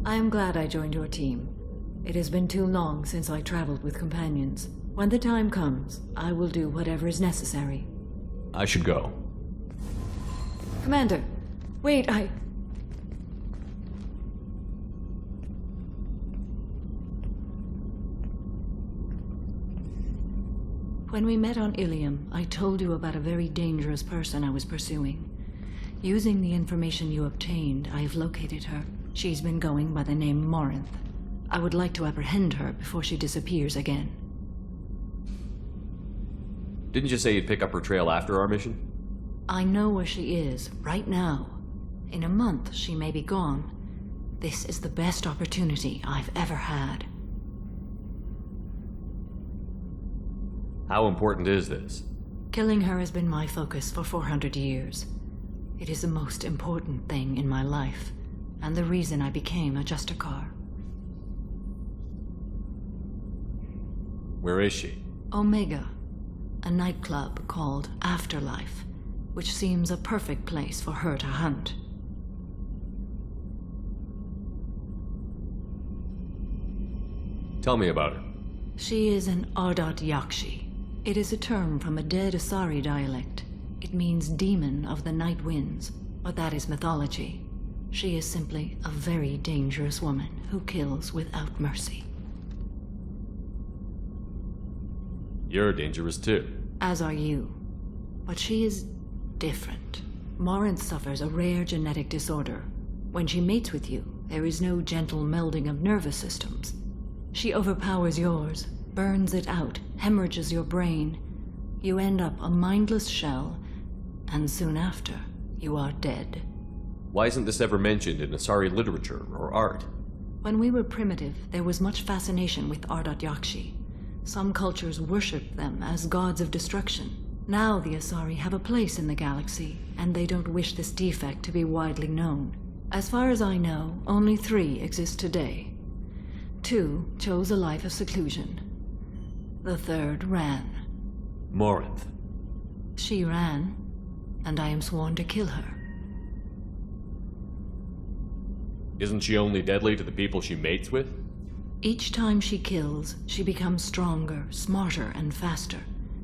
I am glad I joined your team. It has been too long since I traveled with companions. When the time comes, I will do whatever is necessary. I should go. Commander, wait, When we met on Ilium, I told you about a very dangerous person I was pursuing. Using the information you obtained, I have located her. She's been going by the name Morinth. I would like to apprehend her before she disappears again. Didn't you say you'd pick up her trail after our mission? I know where she is, right now. In a month, she may be gone. This is the best opportunity I've ever had. How important is this? Killing her has been my focus for 400 years. It is the most important thing in my life, and the reason I became a Justicar. Where is she? Omega, a nightclub called Afterlife, which seems a perfect place for her to hunt. Tell me about her. She is an Ardat-Yakshi. It is a term from a dead Asari dialect. It means demon of the night winds, but that is mythology. She is simply a very dangerous woman who kills without mercy. You're dangerous too. As are you. But she is different. Morinth suffers a rare genetic disorder. When she mates with you, there is no gentle melding of nervous systems. She overpowers yours, burns it out, hemorrhages your brain. You end up a mindless shell, and soon after, you are dead. Why isn't this ever mentioned in Asari literature or art? When we were primitive, there was much fascination with Ardat-Yakshi. Some cultures worshipped them as gods of destruction. Now the Asari have a place in the galaxy, and they don't wish this defect to be widely known. As far as I know, only 3 exist today. 2 chose a life of seclusion. The 3rd ran. Morinth. She ran, and I am sworn to kill her. Isn't she only deadly to the people she mates with? Each time she kills, she becomes stronger, smarter, and faster.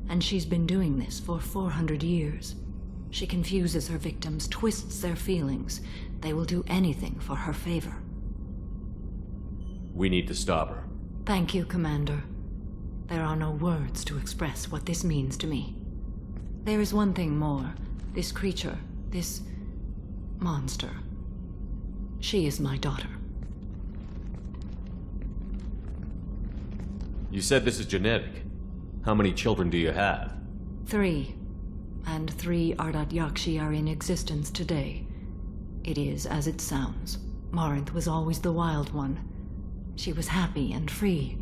And she's been doing this for 400 years. She confuses her victims, twists their feelings. They will do anything for her favor. We need to stop her. Thank you, Commander. There are no words to express what this means to me. There is one thing more. This creature, this monster. She is my daughter. You said this is genetic. How many children do you have? 3. And 3 Ardat-Yakshi are in existence today. It is as it sounds. Morinth was always the wild one. She was happy and free,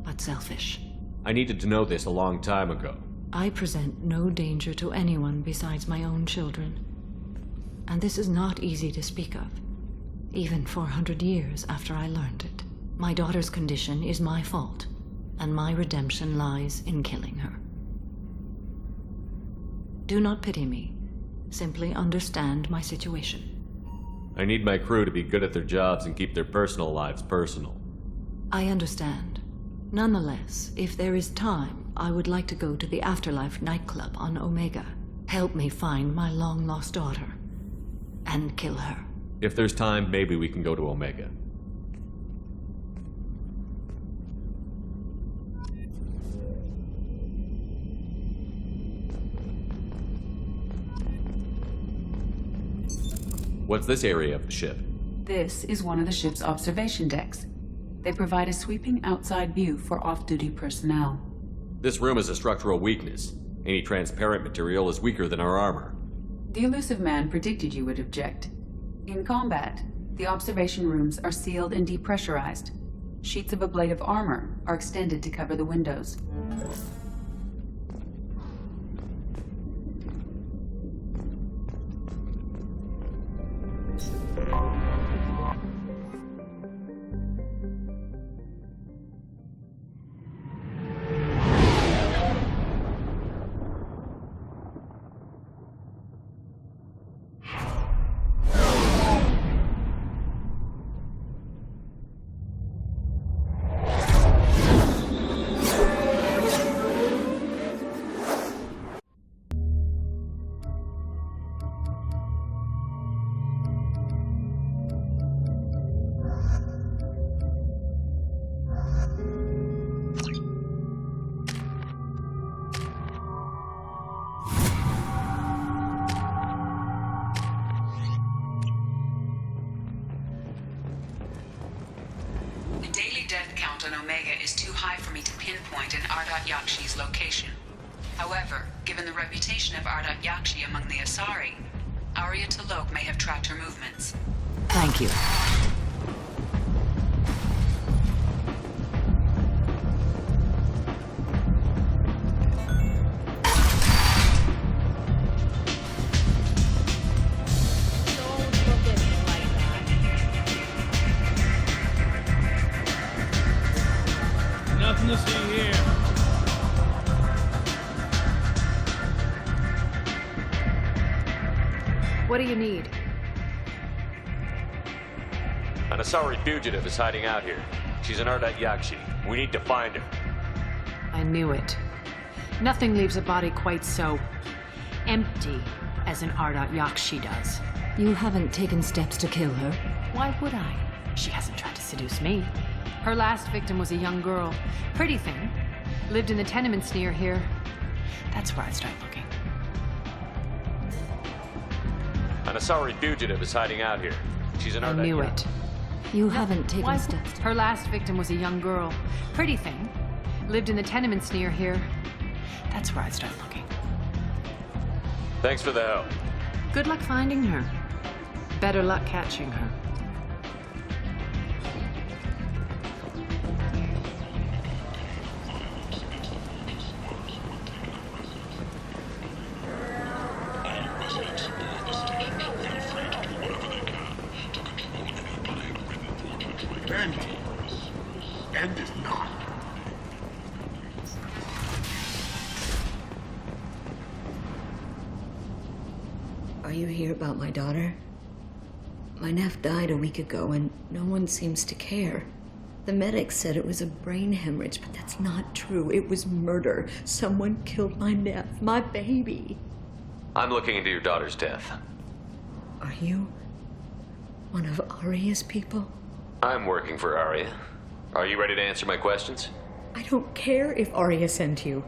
but selfish. I needed to know this a long time ago. I present no danger to anyone besides my own children. And this is not easy to speak of, even 400 years after I learned it. My daughter's condition is my fault, and my redemption lies in killing her. Do not pity me. Simply understand my situation. I need my crew to be good at their jobs and keep their personal lives personal. I understand. Nonetheless, if there is time, I would like to go to the Afterlife nightclub on Omega. Help me find my long-lost daughter, and kill her. If there's time, maybe we can go to Omega. What's this area of the ship? This is one of the ship's observation decks. They provide a sweeping outside view for off-duty personnel. This room is a structural weakness. Any transparent material is weaker than our armor. The elusive man predicted you would object. In combat, the observation rooms are sealed and depressurized. Sheets of ablative armor are extended to cover the windows. is too high for me to pinpoint an Ardat-Yakshi's location. However, given the reputation of Ardat-Yakshi among the Asari, Arya T'Loak may have tracked her movements. Thank you. Nothing to see here. What do you need? An Asari fugitive is hiding out here. She's an Ardat-Yakshi. We need to find her. I knew it. Nothing leaves a body quite so empty as an Ardat-Yakshi does. You haven't taken steps to kill her? Why would I? She hasn't tried to seduce me. Her last victim was a young girl. Pretty thing. Lived in the tenements near here. That's where I'd start looking. An Asari fugitive is hiding out here. She's an I Ardat-Yakshi. knew it. You haven't taken steps. Her last victim was a young girl. Pretty thing. Lived in the tenements near here. That's where I'd start looking. Thanks for the help. Good luck finding her. Better luck catching her. End is not. Are you here about my daughter? My nephew died a week ago and no one seems to care. The medics said it was a brain hemorrhage, but that's not true. It was murder. Someone killed my nephew, my baby. I'm looking into your daughter's death. Are you one of Arya's people? I'm working for Arya. Are you ready to answer my questions? I don't care if Arya sent you.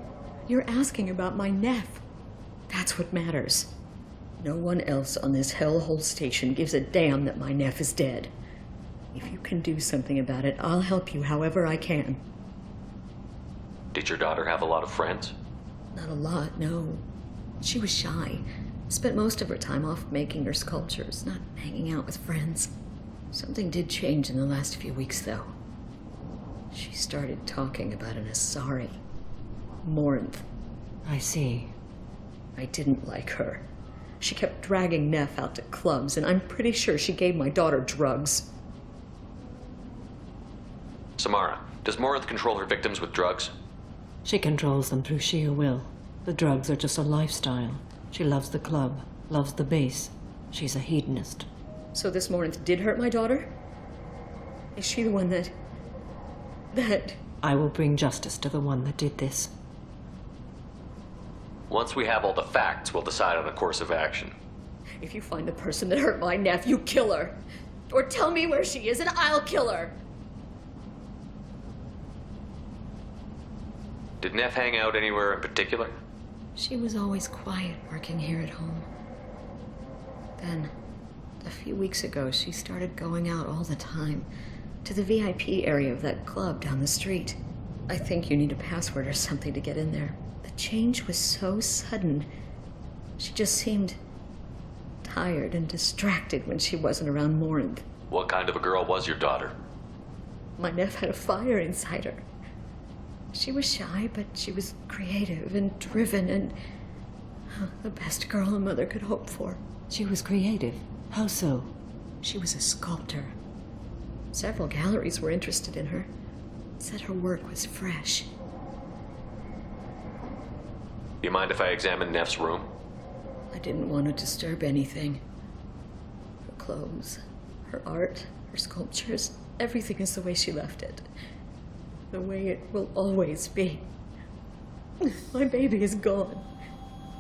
You're asking about my nephew. That's what matters. No one else on this hellhole station gives a damn that my nephew is dead. If you can do something about it, I'll help you however I can. Did your daughter have a lot of friends? Not a lot, no. She was shy. Spent most of her time off making her sculptures, not hanging out with friends. Something did change in the last few weeks, though. She started talking about an Asari. Morinth. I see. I didn't like her. She kept dragging Neff out to clubs, and I'm pretty sure she gave my daughter drugs. Samara, does Morinth control her victims with drugs? She controls them through sheer will. The drugs are just a lifestyle. She loves the club, loves the base. She's a hedonist. So this Morinth did hurt my daughter? Is she the one that... I will bring justice to the one that did this. Once we have all the facts, we'll decide on a course of action. If you find the person that hurt my nephew, kill her. Or tell me where she is and I'll kill her. Did Neff hang out anywhere in particular? She was always quiet working here at home. Then, a few weeks ago, she started going out all the time to the VIP area of that club down the street. I think you need a password or something to get in there. The change was so sudden. She just seemed tired and distracted when she wasn't around Morinth. What kind of a girl was your daughter? My nephew had a fire inside her. She was shy, but she was creative and driven and the best girl a mother could hope for. She was creative. How so? She was a sculptor. Several galleries were interested in her. Said her work was fresh. Do you mind if I examine Neff's room? I didn't want to disturb anything. Her clothes, her art, her sculptures, everything is the way she left it. The way it will always be. My baby is gone.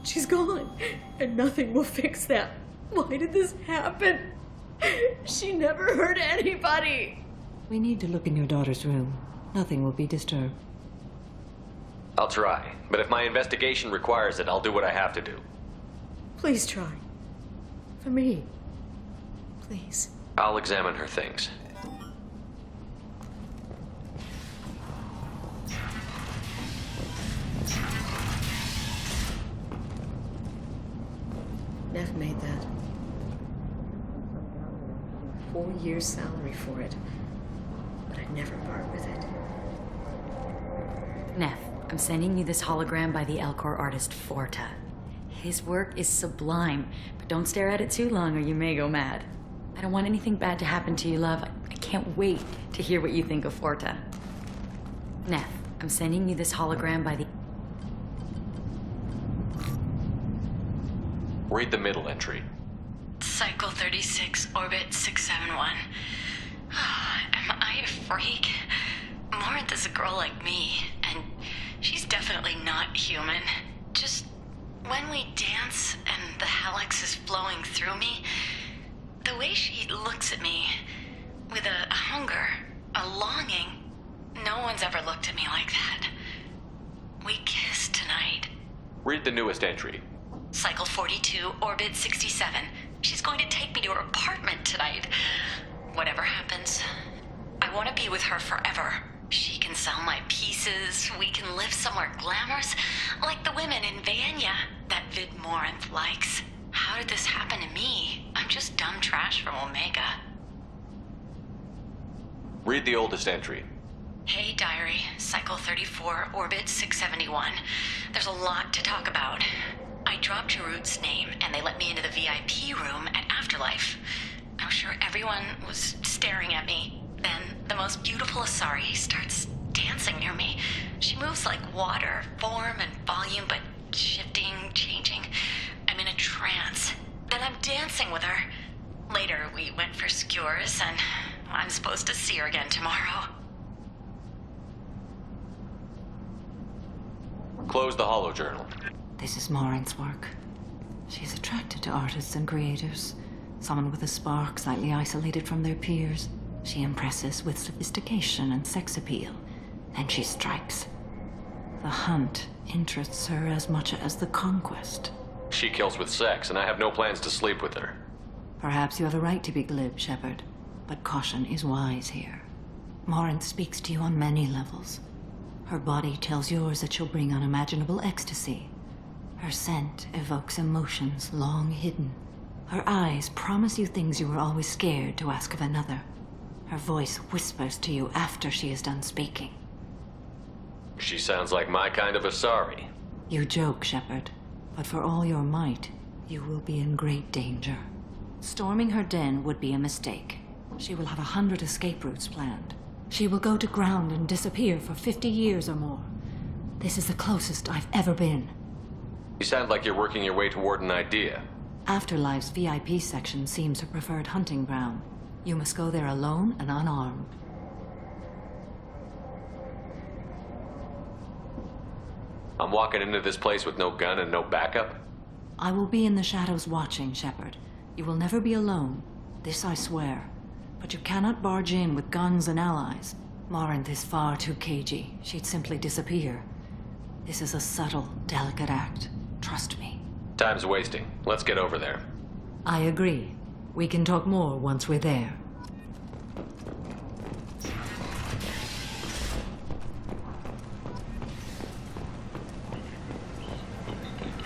She's gone, and nothing will fix that. Why did this happen? She never hurt anybody. We need to look in your daughter's room. Nothing will be disturbed. I'll try, but if my investigation requires it, I'll do what I have to do. Please try. For me. Please. I'll examine her things. Neff made that. 4 years' salary for it. But I'd never part with it. Neff, I'm sending you this hologram by the Elcor artist Forta. His work is sublime, but don't stare at it too long or you may go mad. I don't want anything bad to happen to you, love. I can't wait to hear what you think of Forta. Neff, I'm sending you this hologram by the... Read the middle entry. Cycle 36, orbit 671. Am I a freak? Morinth is a girl like me, and she's definitely not human. Just when we dance and the helix is flowing through me, the way she looks at me with a hunger, a longing, no one's ever looked at me like that. We kissed tonight. Read the newest entry. Cycle 42, orbit 67. She's going to take me to her apartment tonight. Whatever happens, I want to be with her forever. She can sell my pieces. We can live somewhere glamorous, like the women in Vanya that Vid Morinth likes. How did this happen to me? I'm just dumb trash from Omega. Read the oldest entry. Hey, diary. Cycle 34, orbit 671. There's a lot to talk about. I dropped Jarut's name, and they let me into the VIP room at Afterlife. I was sure everyone was staring at me. Then the most beautiful Asari starts dancing near me. She moves like water, form and volume, but shifting, changing. I'm in a trance. Then I'm dancing with her. Later, we went for skewers, and I'm supposed to see her again tomorrow. Close the holojournal. This is Morinth's work. She's attracted to artists and creators. Someone with a spark, slightly isolated from their peers. She impresses with sophistication and sex appeal. Then she strikes. The hunt interests her as much as the conquest. She kills with sex, and I have no plans to sleep with her. Perhaps you have a right to be glib, Shepard, but caution is wise here. Morinth speaks to you on many levels. Her body tells yours that she'll bring unimaginable ecstasy. Her scent evokes emotions long hidden. Her eyes promise you things you were always scared to ask of another. Her voice whispers to you after she is done speaking. She sounds like my kind of Asari. You joke, Shepard, but for all your might, you will be in great danger. Storming her den would be a mistake. She will have 100 escape routes planned. She will go to ground and disappear for 50 years or more. This is the closest I've ever been. You sound like you're working your way toward an idea. Afterlife's VIP section seems her preferred hunting ground. You must go there alone and unarmed. I'm walking into this place with no gun and no backup? I will be in the shadows watching, Shepard. You will never be alone. This I swear. But you cannot barge in with guns and allies. Morinth is far too cagey. She'd simply disappear. This is a subtle, delicate act. Trust me. Time's wasting. Let's get over there. I agree. We can talk more once we're there.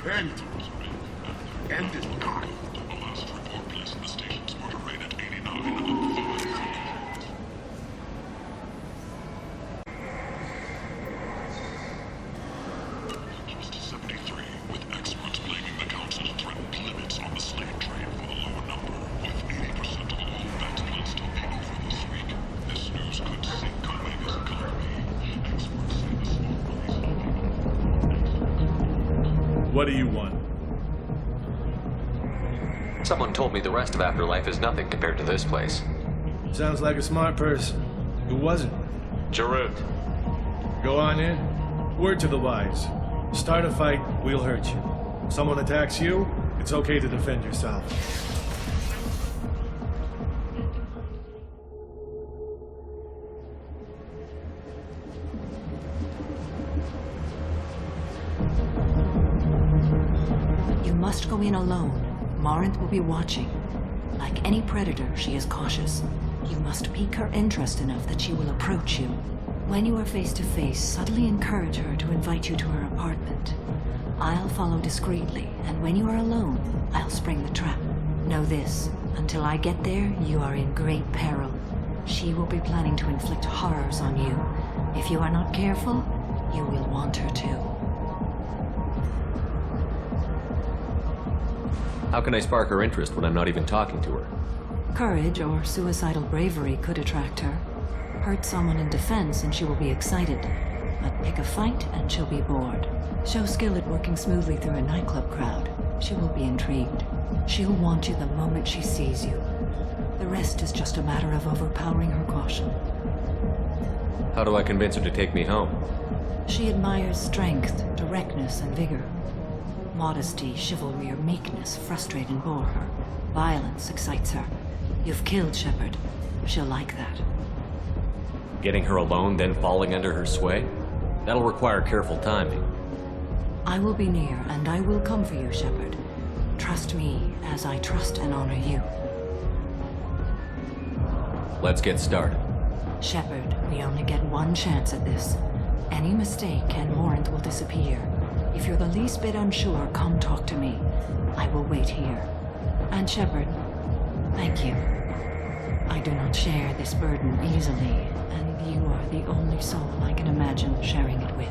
And is not. The last report placed the station's murder rate at 89.5. 73, with experts blaming the Council's threatened limits on the slave trade for the lower number, with 80% of all vats still being over this week. This news could sink Omega's economy. Experts say the small What do you want? Someone told me the rest of Afterlife is nothing compared to this place. Sounds like a smart person. Who was it? Jarut. Go on in. Word to the wise. Start a fight, we'll hurt you. Someone attacks you, it's okay to defend yourself. You must go in alone. Morinth will be watching. Like any predator, she is cautious. You must pique her interest enough that she will approach you. When you are face to face, subtly encourage her to invite you to her apartment. I'll follow discreetly, and when you are alone, I'll spring the trap. Know this, until I get there, you are in great peril. She will be planning to inflict horrors on you. If you are not careful, you will want her to. How can I spark her interest when I'm not even talking to her? Courage or suicidal bravery could attract her. Hurt someone in defense and she will be excited. But pick a fight and she'll be bored. Show skill at working smoothly through a nightclub crowd. She will be intrigued. She'll want you the moment she sees you. The rest is just a matter of overpowering her caution. How do I convince her to take me home? She admires strength, directness, and vigor. Modesty, chivalry, or meekness frustrate and bore her. Violence excites her. You've killed Shepard. She'll like that. Getting her alone, then falling under her sway? That'll require careful timing. I will be near, and I will come for you, Shepard. Trust me as I trust and honor you. Let's get started. Shepard, we only get one chance at this. Any mistake and Morinth will disappear. If you're the least bit unsure, come talk to me. I will wait here. And Shepard, thank you. I do not share this burden easily, and you are the only soul I can imagine sharing it with.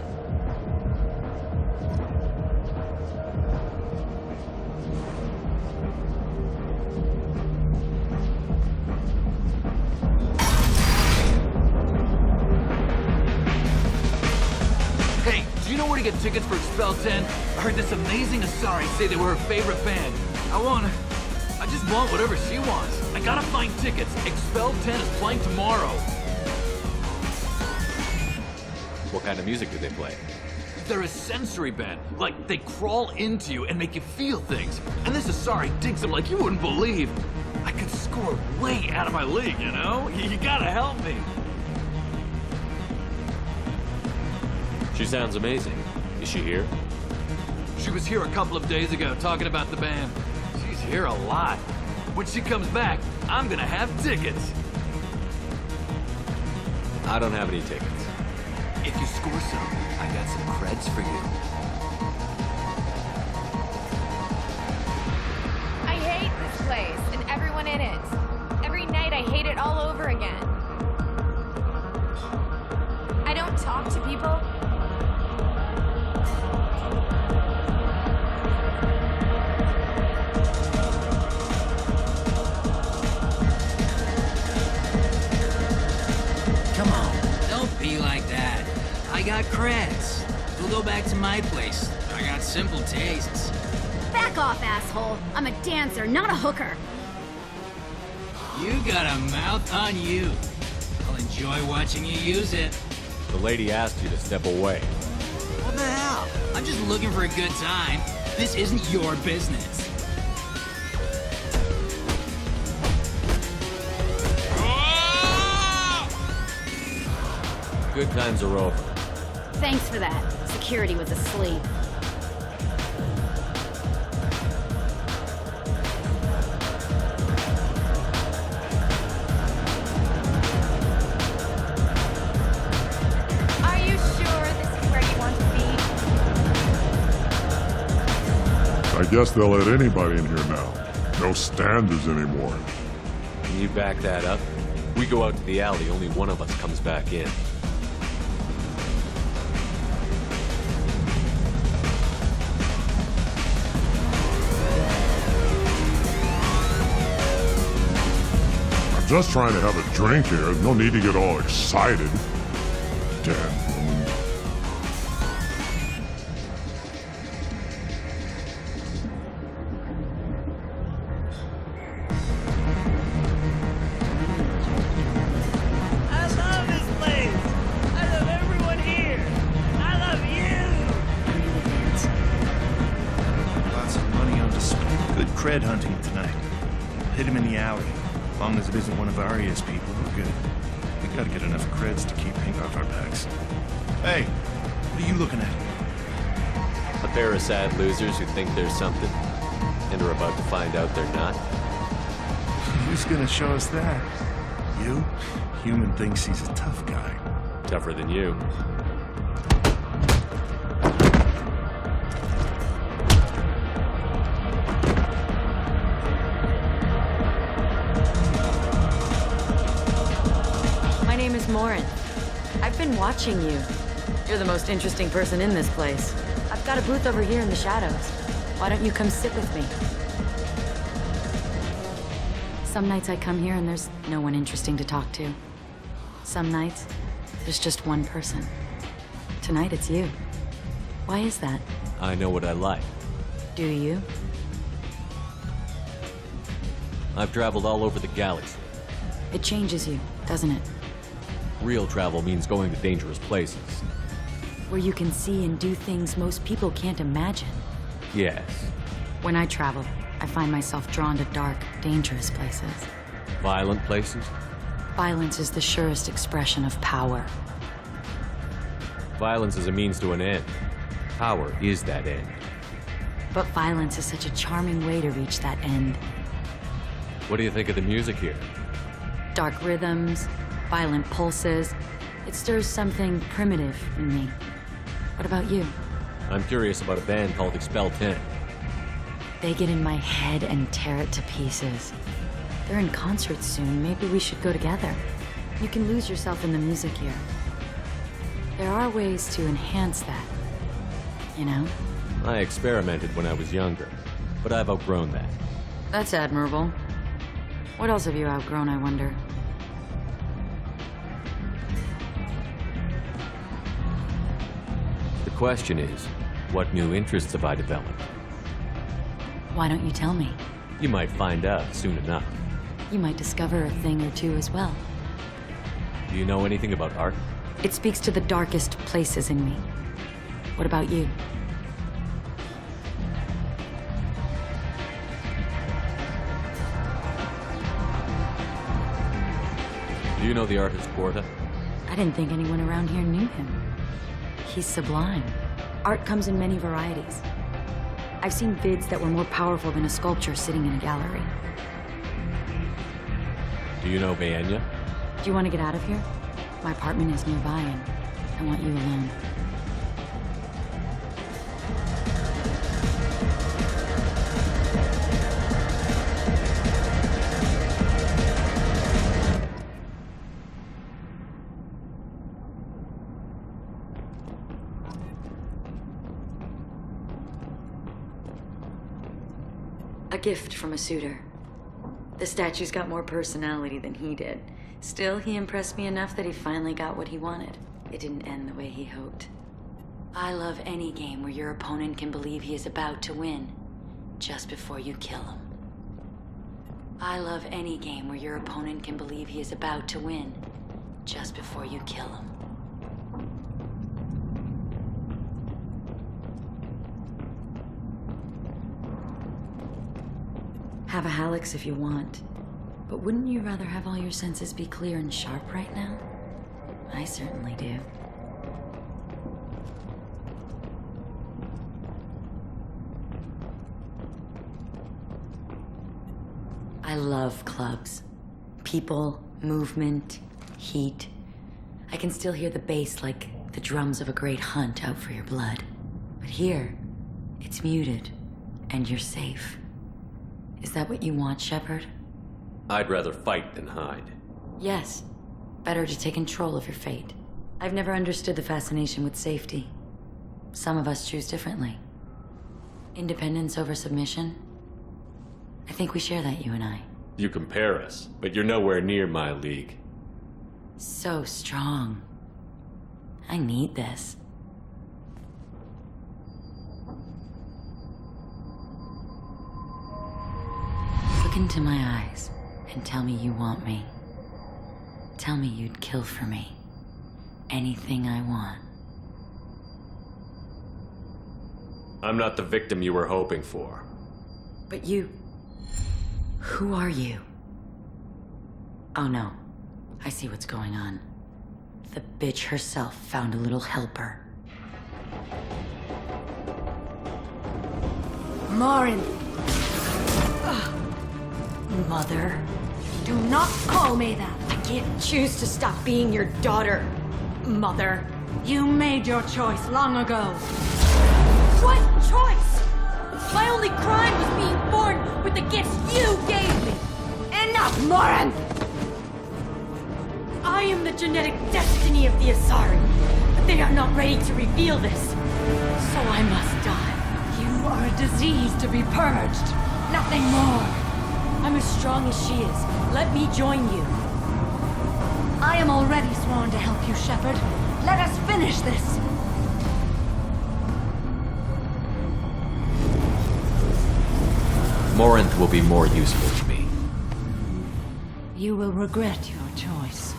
Hey, do you know where to get tickets for Expel 10? I heard this amazing Asari say they were her favorite band. I just want whatever she wants. I gotta find tickets. Expel 10 is playing tomorrow. What kind of music do they play? They're a sensory band. Like, they crawl into you and make you feel things. And this Asari digs them like you wouldn't believe. I could score way out of my league, you know? You gotta help me. She sounds amazing. Is she here? She was here a couple of days ago talking about the band. She's here a lot. When she comes back, I'm gonna have tickets. I don't have any tickets. If you score some, I got some creds for you. I hate this place and everyone in it. Every night I hate it all over again. I don't talk to people. Be like that. I got creds. We'll go back to my place. I got simple tastes. Back off, asshole. I'm a dancer, not a hooker. You got a mouth on you. I'll enjoy watching you use it. The lady asked you to step away. What the hell? I'm just looking for a good time. This isn't your business. Good times are over. Thanks for that. Security was asleep. Are you sure this is where you want to be? I guess they'll let anybody in here now. No standards anymore. Can you back that up? We go out to the alley, only one of us comes back in. Just trying to have a drink here. No need to get all excited. Damn. I love this place. I love everyone here. I love you. Lots of money on display. Good cred hunting tonight. Hit him in the alley. As long as it isn't one of Arya's people, we're good. We gotta get enough creds to keep ink off our backs. Hey, what are you looking at? A pair of sad losers who think there's something, and are about to find out they're not. Who's gonna show us that? You? Human thinks he's a tough guy. Tougher than you. been watching you. You're the most interesting person in this place. I've got a booth over here in the shadows. Why don't you come sit with me? Some nights I come here and there's no one interesting to talk to. Some nights, there's just one person. Tonight it's you. Why is that? I know what I like. Do you? I've traveled all over the galaxy. It changes you, doesn't it? Real travel means going to dangerous places. Where you can see and do things most people can't imagine. Yes. When I travel, I find myself drawn to dark, dangerous places. Violent places? Violence is the surest expression of power. Violence is a means to an end. Power is that end. But violence is such a charming way to reach that end. What do you think of the music here? Dark rhythms, violent pulses. It stirs something primitive in me. What about you? I'm curious about a band called Expel 10. They get in my head and tear it to pieces. They're in concert soon. Maybe we should go together. You can lose yourself in the music here. There are ways to enhance that, you know? I experimented when I was younger, but I've outgrown that. That's admirable. What else have you outgrown, I wonder? The question is, what new interests have I developed? Why don't you tell me? You might find out soon enough. You might discover a thing or two as well. Do you know anything about art? It speaks to the darkest places in me. What about you? Do you know the artist Porta? I didn't think anyone around here knew him. He's sublime. Art comes in many varieties. I've seen vids that were more powerful than a sculpture sitting in a gallery. Do you know Bayenya? Do you want to get out of here? My apartment is nearby and I want you alone. A gift from a suitor. The statue's got more personality than he did. Still, he impressed me enough that he finally got what he wanted. It didn't end the way he hoped. I love any game where your opponent can believe he is about to win, just before you kill him. I love any game where your opponent can believe he is about to win, just before you kill him. Have a Hallex if you want. But wouldn't you rather have all your senses be clear and sharp right now? I certainly do. I love clubs. People, movement, heat. I can still hear the bass like the drums of a great hunt out for your blood. But here, it's muted, and you're safe. Is that what you want, Shepard? I'd rather fight than hide. Yes. Better to take control of your fate. I've never understood the fascination with safety. Some of us choose differently. Independence over submission? I think we share that, you and I. You compare us, but you're nowhere near my league. So strong. I need this. Look into my eyes and tell me you want me. Tell me you'd kill for me. Anything I want. I'm not the victim you were hoping for. But you... Who are you? Oh no. I see what's going on. The bitch herself found a little helper. Morinth! Mother. Do not call me that! I can't choose to stop being your daughter, Mother. You made your choice long ago. What choice? My only crime was being born with the gifts you gave me! Enough, Morinth! I I am the genetic destiny of the Asari, but they are not ready to reveal this. So I must die. You are a disease to be purged. Nothing more. I'm as strong as she is. Let me join you. I am already sworn to help you, Shepard. Let us finish this. Morinth will be more useful to me. You will regret your choice.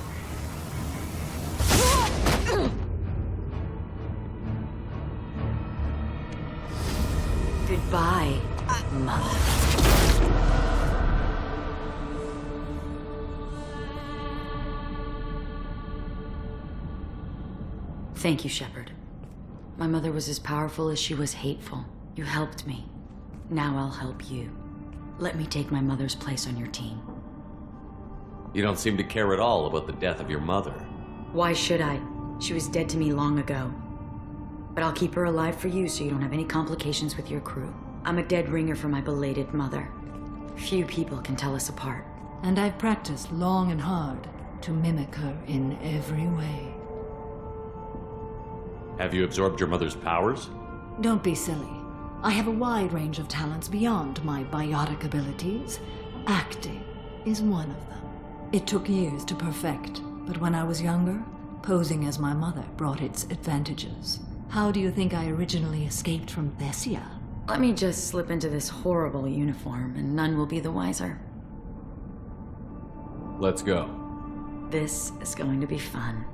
Goodbye, Mother. Thank you, Shepard. My mother was as powerful as she was hateful. You helped me. Now I'll help you. Let me take my mother's place on your team. You don't seem to care at all about the death of your mother. Why should I? She was dead to me long ago. But I'll keep her alive for you so you don't have any complications with your crew. I'm a dead ringer for my belated mother. Few people can tell us apart. And I've practiced long and hard to mimic her in every way. Have you absorbed your mother's powers? Don't be silly. I have a wide range of talents beyond my biotic abilities. Acting is one of them. It took years to perfect, but when I was younger, posing as my mother brought its advantages. How do you think I originally escaped from Thessia? Let me just slip into this horrible uniform and none will be the wiser. Let's go. This is going to be fun.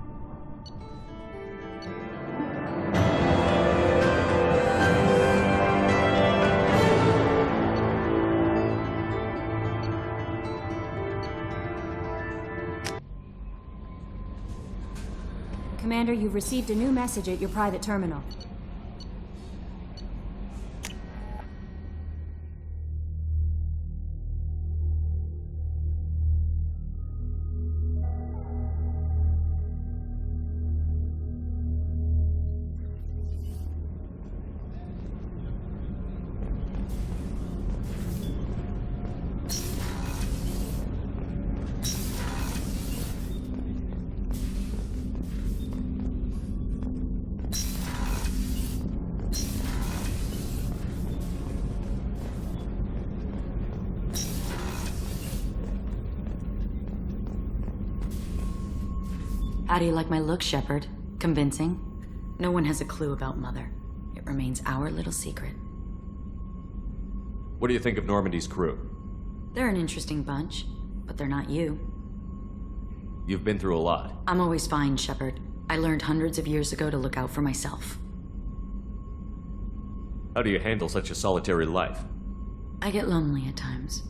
Commander, you've received a new message at your private terminal. How do you like my look, Shepard? Convincing? No one has a clue about Mother. It remains our little secret. What do you think of Normandy's crew? They're an interesting bunch, but they're not you. You've been through a lot. I'm always fine, Shepard. I learned hundreds of years ago to look out for myself. How do you handle such a solitary life? I get lonely at times.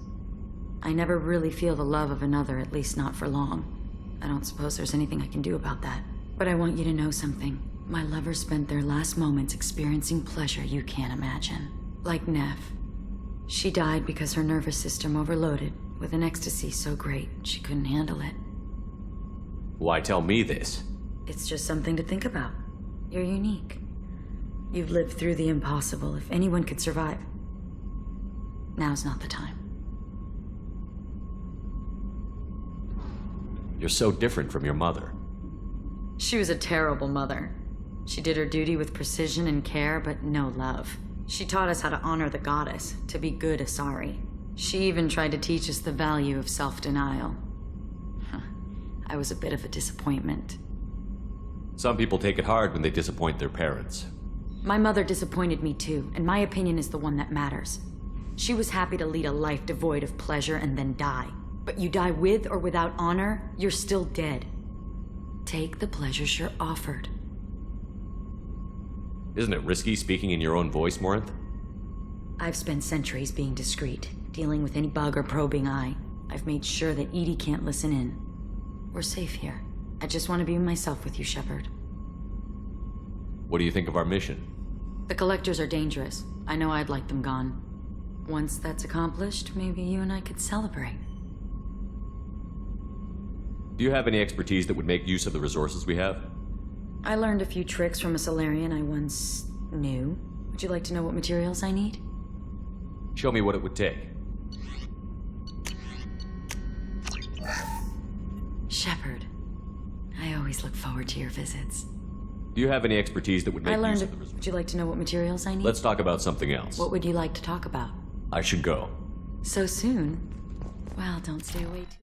I never really feel the love of another, at least not for long. I don't suppose there's anything I can do about that. But I want you to know something. My lovers spent their last moments experiencing pleasure you can't imagine. Like Neff. She died because her nervous system overloaded with an ecstasy so great she couldn't handle it. Why tell me this? It's just something to think about. You're unique. You've lived through the impossible. If anyone could survive, now's not the time. You're so different from your mother. She was a terrible mother. She did her duty with precision and care, but no love. She taught us how to honor the goddess, to be good Asari. She even tried to teach us the value of self-denial. I was a bit of a disappointment. Some people take it hard when they disappoint their parents. My mother disappointed me too, and my opinion is the one that matters. She was happy to lead a life devoid of pleasure and then die. But you die with or without honor, you're still dead. Take the pleasures you're offered. Isn't it risky speaking in your own voice, Morinth? I've spent centuries being discreet, dealing with any bug or probing eye. I've made sure that Edie can't listen in. We're safe here. I just want to be myself with you, Shepard. What do you think of our mission? The Collectors are dangerous. I know I'd like them gone. Once that's accomplished, maybe you and I could celebrate. Do you have any expertise that would make use of the resources we have? I learned a few tricks from a Solarian I once knew. Would you like to know what materials I need? Show me what it would take. Shepard, always look forward to your visits. Do you have any expertise that would make I learned use it. of the... Would you like to know what materials I need? Let's talk about something else. What would you like to talk about? I should go. So soon? Well, don't stay away too